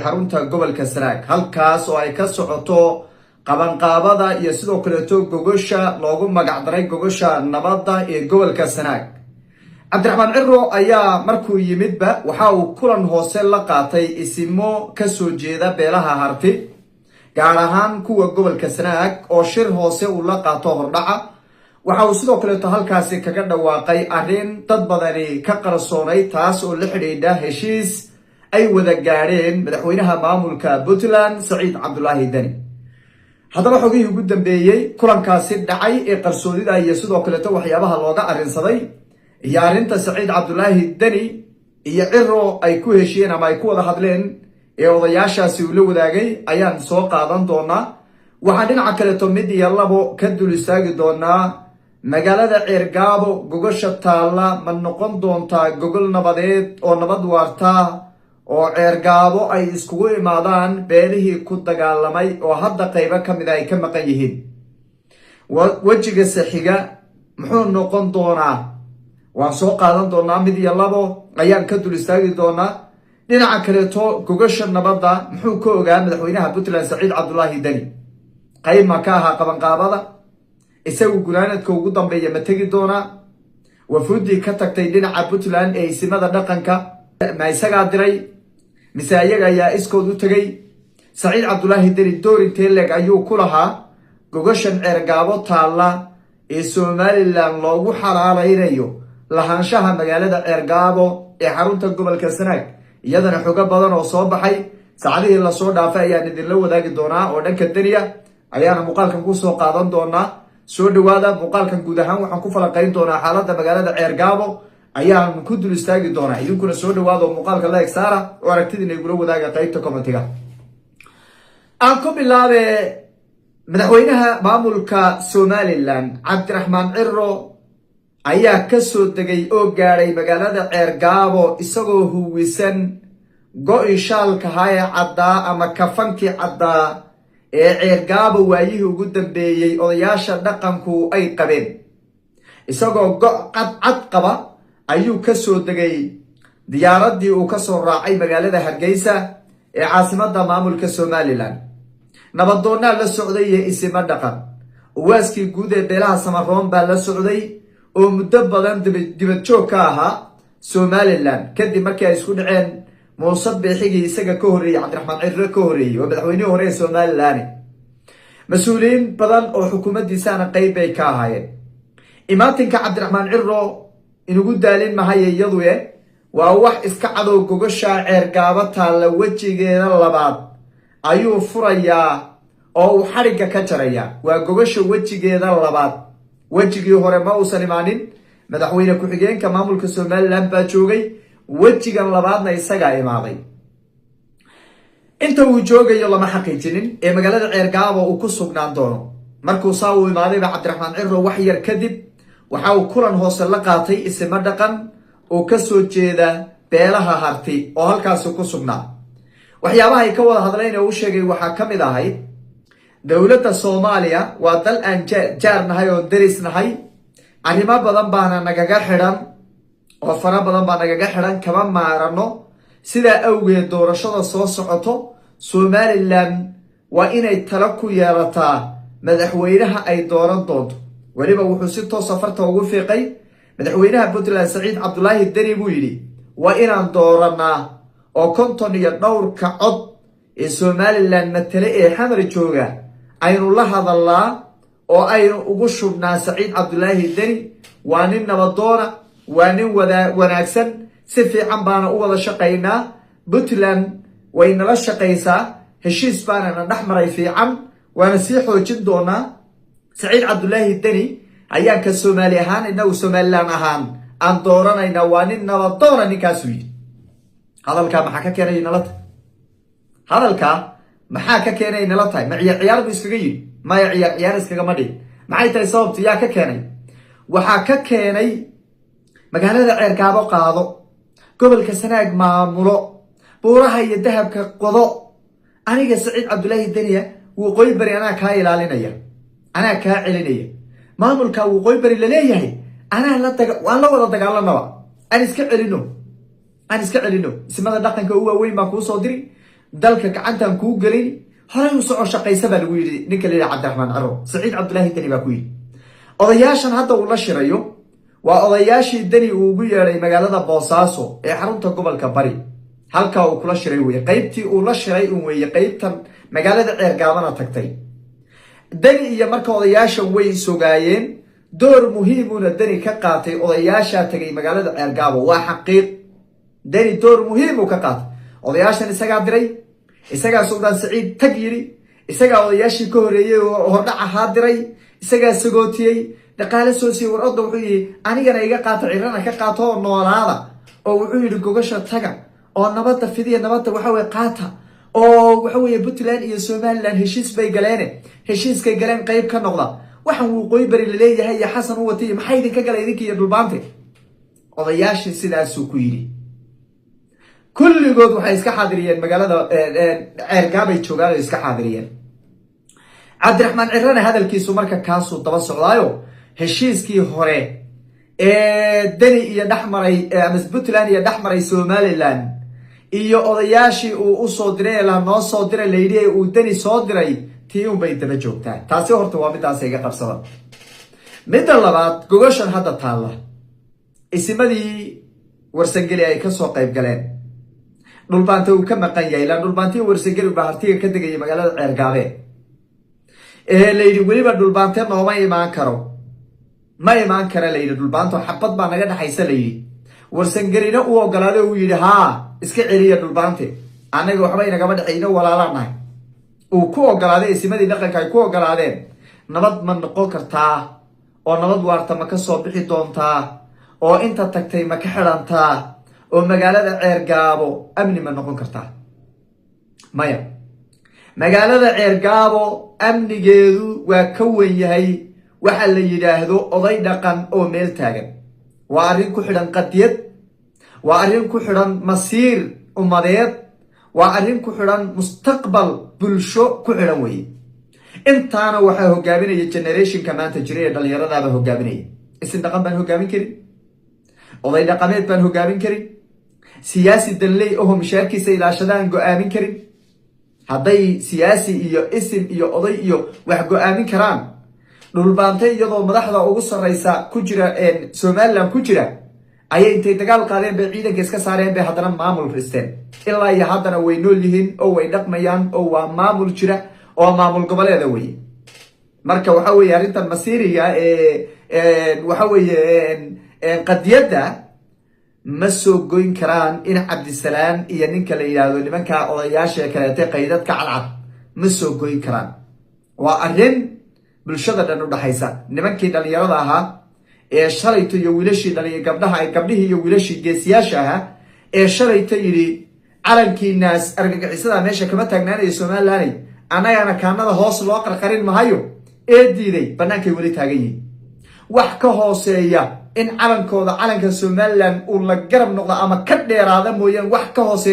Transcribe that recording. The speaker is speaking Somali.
xarunta gobolka Sanaag halkaas oo ay ka socoto qabanqaabada iyo sidoo kale gogosha loogu magac daray gogosha nabadda ee gobolka Sanaag. Cabdiraxmaan Ciro ayaa markuu yimidba waxa uu kulan hoose la qaatay isimo ka soo jeeda beelaha Harti gaar ahaan kuwa gobolka Sanaag oo shir hoose uu la qaato hordhaca. waxa uu sidoo kale halkaasi kaga dhawaaqay arrin dad badani ka qarsoonay taas oo la xiriirta heshiis ay wada gaareen madaxweynaha maamulka Puntland Saciid Cabdullaahi Dani. haddaba xogihii ugu dambeeyay kulankaasi dhacay ee qarsoodida iyo sidoo kale waxyaabaha looga arrinsaday iyo arrinta Saciid Cabdullaahi Dani iyo Ciro ay ku heshiyeen ama ay ku wada hadleen ee odayaashaasi uu la wadaagay ayaan soo qaadan doonaa. waxaan dhinaca kale mid iyo labo ka dul istaagi doonaa magaalada Ceergaabo gogosha taalla ma noqon doontaa gogol nabadeed oo nabad waarta oo Ceergaabo ay iskugu imaadaan beelihii ku dagaalamay oo hadda qaybo kamid ay ka maqan yihiin. wajiga saxiga muxuu noqon doonaa waan soo qaadan doonaa mid iyo labo ayaan ka dul istaagi doonaa. dhinaca kale gogosha nabadda muxuu ka ogaa madaxweynaha Puntland Saciid Cabdullaahi Dani qayb ma ka ahaa qabanqaabada isagu gunaanadka ugu dambeeya ma tegi doonaa wafuudii ka tagtay dhinaca Puntland ee isimada dhaqanka ma isagaa diray mise ayaga ayaa iskood u tagay. Saciid Cabdullaahi Dani door intee leeg ayuu ku lahaa gogoshan Ceergaabo taalla ee Somaliland loogu xalaalaynayo lahaanshaha magaalada Ceergaabo ee xarunta gobolka Sanaag. iyadana xogo badan oo soo baxay saacadihii la soo dhaafay ayaan idinla wadaagi doonaa oo dhanka Daniya ayaana muuqaalkan ku soo qaadan doonaa. soo dhawaada muuqaalkan guud ahaan waxaan ku falanqayn doonaa xaaladda magaalada Ceergaabo ayaan ku dul istaagi doonaa. idinkuna soo dhawaada muuqaalka like saara oo aragtidiina igula wadaaga qaybta commentiga. aan ku bilaabe madaxweynaha maamulka Somaliland Cabdiraxmaan Ciro ayaa ka soo degay oo gaaray magaalada Ceergaabo isagoo huwisan go-i shaalka haya caddaa ama kafankii caddaa ee Ceergaabo waayihii ugu dambeeyay odayaasha dhaqanku ay qabeen. isagoo go' cad qaba ayuu ka soo degay diyaaradii uu ka soo raacay magaalada Hargeysa ee caasimadda maamulka Somaliland. nabadoonnaa la socday iyo isima dhaqan waaskii guud ee beelaha Samaroon baa la socday oo muddo badan dibad joog ka ahaa Somaliland kadib markii ay isku dhaceen Muuse Biixigii isaga ka horeeyay Cabdiraxmaan Ciro ka horeeyay oo madaxweynihii hore ee Somaliland. mas-uuliyiin badan oo xukuumaddiisana qayb ay ka ahaayeen. imaatinka Cabdiraxmaan Ciro inugu daalin mahaye iyadu waa wax iska cadow gogosha Ceergaabo taalla wejigeeda labaad ayuu furayaa oo uu xarigga ka jarayaa. waa gogosha wejigeeda labaad. wejigii hore ma uusan imaanin madaxweyne ku-xigeenka maamulka Somaliland baa joogay. wejigan labaadna isagaa imaaday. inta uu joogayo lama xaqiijinin ee magaalada Ceergaabo uu ku sugnaan doono. markuu saa uu imaadayba Cabdiraxmaan Ciro wax yar kadib waxa uu kulan hoose la qaatay isima dhaqan oo ka soo jeeda beelaha Harti oo halkaasi ku sugnaa. waxyaabaha ay ka wada hadleen oo uu sheegay waxaa ka mid ahayd dowladda Soomaaliya waa dal aan jaar nahay oo deris nahay. arrimo badan baana nagaga xidhan oo fara badan baa nagaga xidhan kama maarano. sidaa awgeed doorashada soo socoto Somaliland waa inay talo ku yeelataa madaxweynaha ay dooran doonto. weliba wuxuu si toos safarta ugu fiiqay madaxweynaha Puntland Saciid Cabdullaahi Dani buu yidhi waa inaan dooranaa oo 52 cod ee Somaliland matale ee xamar jooga aynu la hadalnaa oo aynu ugu shubnaa Saciid Cabdullaahi Dani. waa nin nabadoona waa nin wanaagsan si fiican baana u wada shaqaynaa. Puntland way nala shaqaysaa heshiis baana na dhexmaray fiican waana sii xoojin doonaa. Saciid Cabdullaahi Dani ayaan ka Soomaali ahaan inagu Somaliland ahaan aan dooranaynaa. waa nin nabadoona ninkaasuu yidhi. hadalkaa maxaa ka keenay nala tahay? hadalkaa maxaa ka keenay nala tahay? ma ciyaar buu iskaga yidhi? maya ciyaar iskagama dhihin. maxay tahay sababtu? yaa ka keenay? waxaa ka keenay magaalada Ceergaabo qaado gobolka Sanaag maamulo buuraha iyo dahabka qodo. aniga Saciid Cabdullaahi Dani waqooyi bari anaa kaa ilaalinaya anaa kaa celinaya. maamulka waqooyi bari la leeyahay anaa waan la wada dagaalanaba aan iska celino isimada dhaqanka ugu waaweyn baan kuu soo diri dalka gacantan kuu gelin horey u soco shaqaysa baa lagu yidhi ninka la yidhaha cabdiraxmaan ciro saciid cabdulaahi deni baa ku yidhi odayaashan hadda uu la shirayo waa odayaashii deni uu ugu yeedhay magaalada boosaaso ee xarunta gobolka bari halkaa uu kula shiray weye qaybtii uu la shiray un weeye qaybtan magaalada ceergaabana tagtay deni iyo marka odayaashan way sogaayeen door muhiimuna deni ka qaatay odayaashaa tagay magaalada ceergaabo waa xaqiiq deni door muhiimuu ka qaatay odayaashan isagaa diray isagaa suldaan saciid tag yidhi isagaa odayaashii ka horreeyey oo hordhac ahaa diray isagaa sagootiyey dhaqaale soo siiyey war-odda wuxuu yidhi anigana iga qaato cirana ka qaato oo noolaada oo wuxuu yidhi gogasha taga oo nabadda fidiya nabadda waxaweye qaata oo waxaweye puntland iyo somalilan heshiis bay galeene heshiiskay galeen qayb ka noqda waxaan waqooyi bari laleeyahay iyo xasan u watay maxaa idinka gala idinka iyo dhulbaante odayaashii sidaasuu ku yidhi kulligood waxay iska xaadiriyeen magaalada ceergaabay joogaan oo iska xaadiriyeen cabdiraxmaan cirana hadalkiisu marka kaasuu daba socdaayo heshiiskii hore ee deni iyo dhexmaray ama puntland iyo dhexmaray somalilan iyo odayaashii uu usoo diray la noo soo diray layidhi ee uu deni soo diray tii unbay daba joogtaa taasi horta waa midaas iga qabsada midda labaad gogoshan hadda taalla isimadii warsangeli ay kasoo qayb galeen dhulbaanta uu ka maqan yahay ilaan dhulbaantii warsangeli baa hartiga ka degaya magaalada ceergaabe layidhi weliba dhulbaante nooma imaan karo ma imaan kara layidhi dhulbaanto xabad baa naga dhexaysa layidhi warsangelina uu ogolaaday uu yidhi haa iska celiya dhulbaante annaga waxba inagama dhexayno walaalaan nahay uu ku ogolaaday isimadii dhaqanka ay ku ogolaadeen nabad ma noqon kartaa oo nabad waarta ma ka soo bixi doontaa oo inta tagtay ma ka xidhantaa oo magaalada ceergaabo amni ma noqon kartaa maya magaalada ceergaabo amnigeedu waa ka wen yahay waxa la yidhaahdo oday dhaqan oo meel taagan waa arrin ku xidhan qadiyad waa arrin ku xidhan masiir ummadeed waa arrin ku xidhan mustaqbal bulsho ku xidhan weye intaana waxaa hogaaminaya generationka maanta jira ee dhallinyaradaaba hogaaminaya isin dhaqan baan hogaamin karin oday dhaqameed baan hogaamin karin siyaasi danley oho mishaarkiisa ilaashadaan go-aamin karin hadday siyaasi iyo isim iyo oday iyo wax go-aamin karaan dhulbaante iyadoo madaxda ugu sarraysa ku jira somalilan ku jira ayay intay dagaal qaadeen bay ciidanka iska saareen bay haddana maamul risteen ilaa iyo haddana way nool yihiin oo way dhaqmayaan oo waa maamul jira oo maamul goboleeda weye marka waxa weye arrintan masiiriga waxa weye qadiyadda ma soo goyn karaan in cabdisalaan iyo ninka la yidhaahdo nimanka odayaasha kaleete qaydadka cadcad ma soo goyn karaan waa arrin bulshada dhan u dhaxaysa nimankii dhallinyarada ahaa ee shalayto iyo wiilashii gabdhihii iyo wiilashii geesiyaasha ahaa ee shalayto yidhi calankiinaas argagixisada meesha kama taagnaanaya somalilanay annagana kaanada hoos loo qarqarin mahayo ee diiday bannaankay weli taagan yihin wax ka hooseeya in calankooda calanka somalilan uu la garab noqdo ama ka dheeraada mooyaan wax ka hooseeya